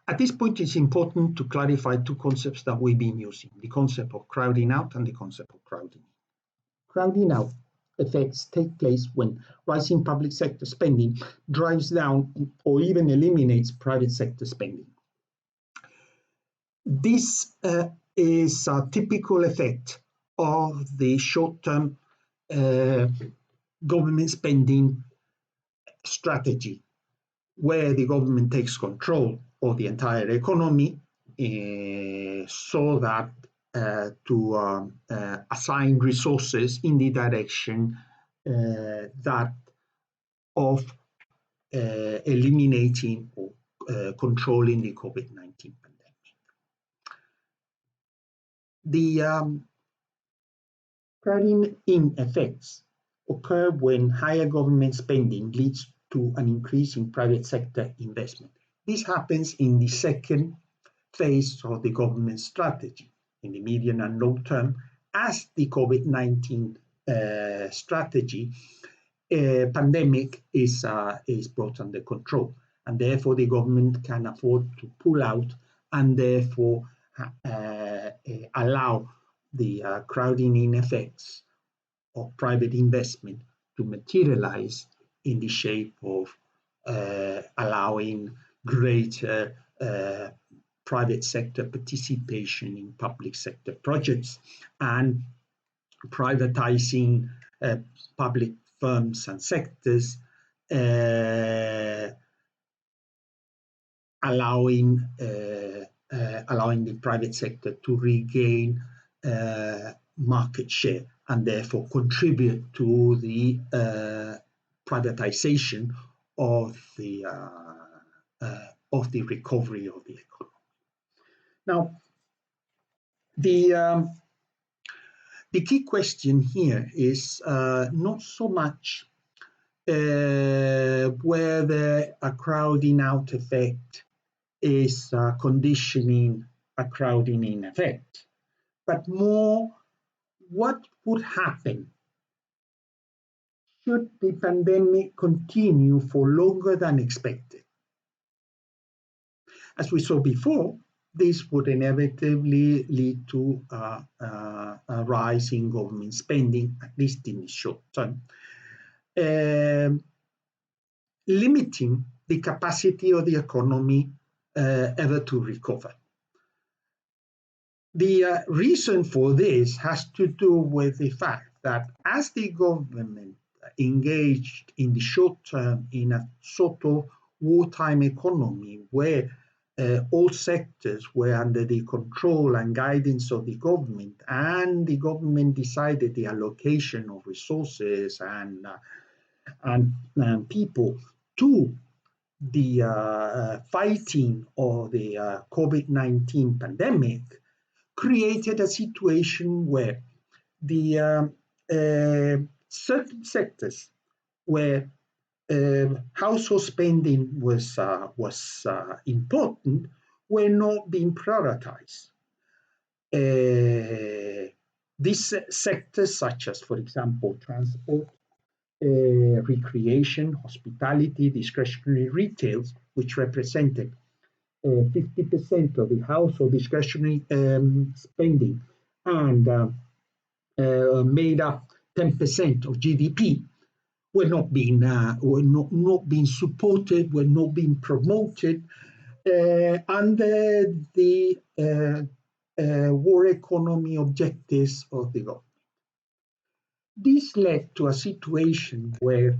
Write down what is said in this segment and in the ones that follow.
At this point, it's important to clarify two concepts that we've been using, the concept of crowding out and the concept of crowding in. Crowding out effects take place when rising public sector spending drives down or even eliminates private sector spending. This is a typical effect of the short-term government spending strategy, where the government takes control of the entire economy so that to assign resources in the direction that of eliminating or controlling the COVID-19 pandemic. The crowding in effects occur when higher government spending leads to an increase in private sector investment. This happens in the second phase of the government strategy, in the medium and long term, as the COVID-19 strategy pandemic is brought under control, and therefore the government can afford to pull out and therefore allow the crowding in effects of private investment to materialize in the shape of allowing greater private sector participation in public sector projects and privatizing public firms and sectors, allowing the private sector to regain market share and therefore contribute to the privatization of the recovery of the economy. Now, the key question here is not so much whether a crowding out effect is conditioning a crowding in effect, but more what would happen should the pandemic continue for longer than expected. As we saw before, this would inevitably lead to a rise in government spending, at least in the short term, limiting the capacity of the economy ever to recover. The reason for this has to do with the fact that as the government engaged in the short term in a sort of wartime economy where all sectors were under the control and guidance of the government, and the government decided the allocation of resources and people to the fighting of the COVID-19 pandemic, created a situation where the certain sectors where household spending was important were not being prioritized. These sectors, such as, for example, transport, recreation, hospitality, discretionary retails, which represented 50% of the household discretionary spending and made up 10% of GDP, were not being supported, were not being promoted under the war economy objectives of the government. This led to a situation where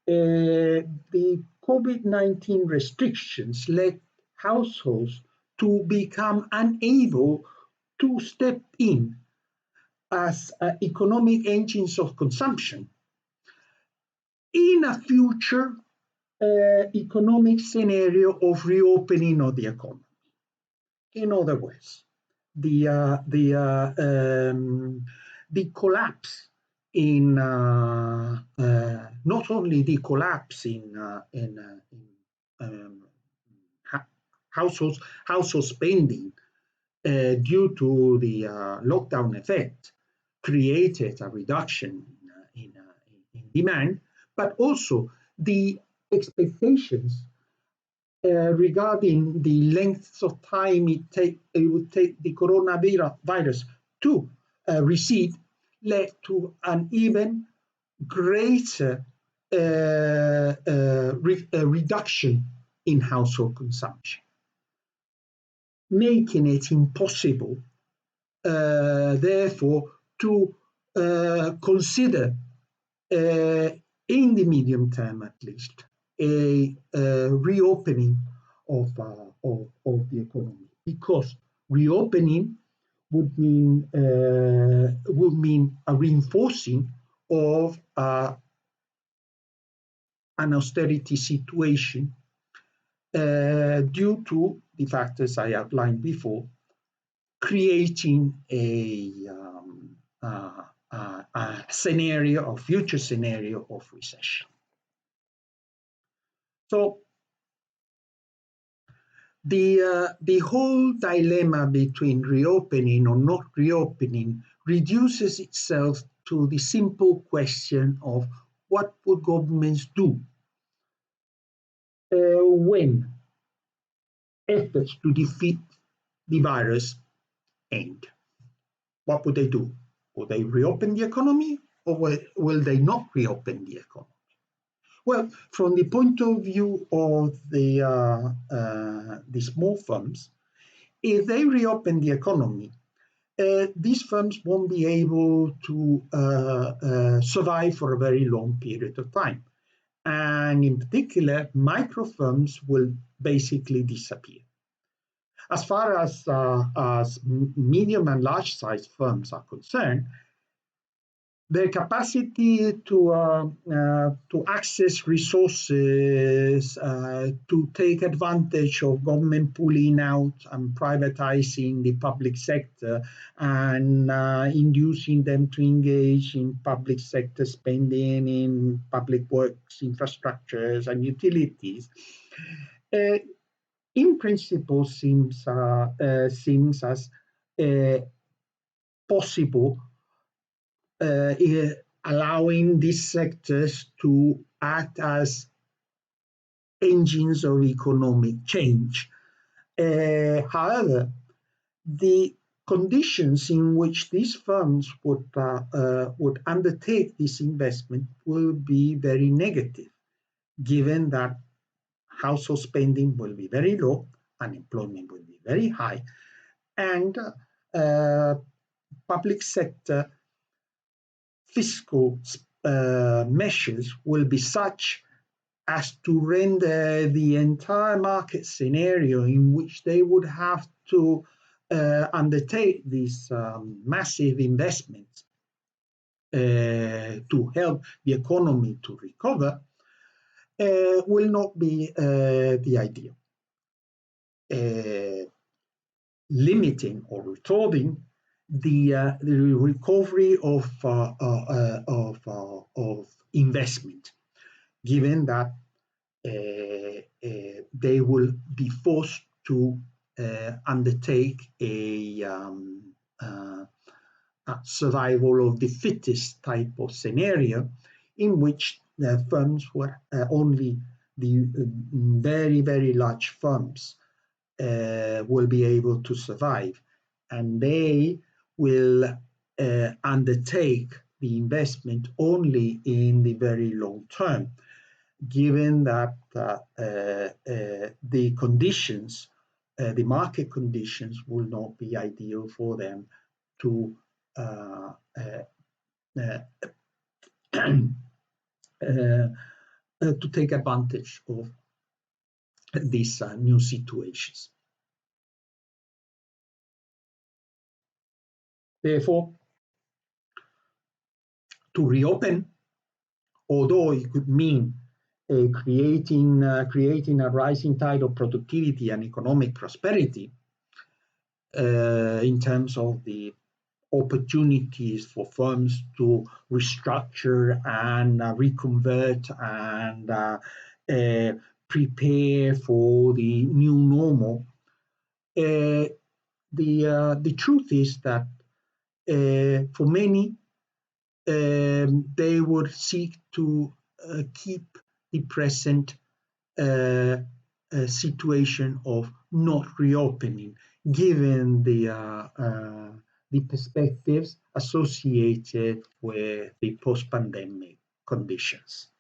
the COVID-19 restrictions led households to become unable to step in as economic engines of consumption in a future economic scenario of reopening of the economy. In other words, the collapse in not only the collapse in household spending due to the lockdown effect created a reduction in demand, but also the expectations regarding the length of time it would take the coronavirus to recede led to an even greater reduction in household consumption, making it impossible, therefore, to consider, in the medium term at least, a reopening of the economy, because reopening would mean a reinforcing of an austerity situation due to the factors I outlined before, creating a scenario, a future scenario of recession. So the whole dilemma between reopening or not reopening reduces itself to the simple question of what would governments do when efforts to defeat the virus end. What would they do? Will they reopen the economy, or will they not reopen the economy? Well, from the point of view of the small firms, if they reopen the economy, these firms won't be able to survive for a very long period of time. And in particular, micro firms will basically disappear. As far as medium and large size firms are concerned, their capacity to access resources, to take advantage of government pulling out and privatizing the public sector and inducing them to engage in public sector spending in public works, infrastructures, and utilities, in principle seems as possible, allowing these sectors to act as engines of economic change. However, the conditions in which these firms would undertake this investment will be very negative, given that household spending will be very low, unemployment will be very high, and public sector fiscal measures will be such as to render the entire market scenario in which they would have to undertake these massive investments to help the economy to recover will not be the ideal. Limiting or retarding the recovery of investment, given that they will be forced to undertake a survival of the fittest type of scenario, in which the firms were only the very, very large firms will be able to survive, and they will undertake the investment only in the very long term, given that the conditions, the market conditions, will not be ideal for them to take advantage of these new situations. Therefore, to reopen, although it could mean creating a rising tide of productivity and economic prosperity in terms of the opportunities for firms to restructure and reconvert and prepare for the new normal, the truth is that for many, they would seek to keep the present situation of not reopening, given the perspectives associated with the post-pandemic conditions.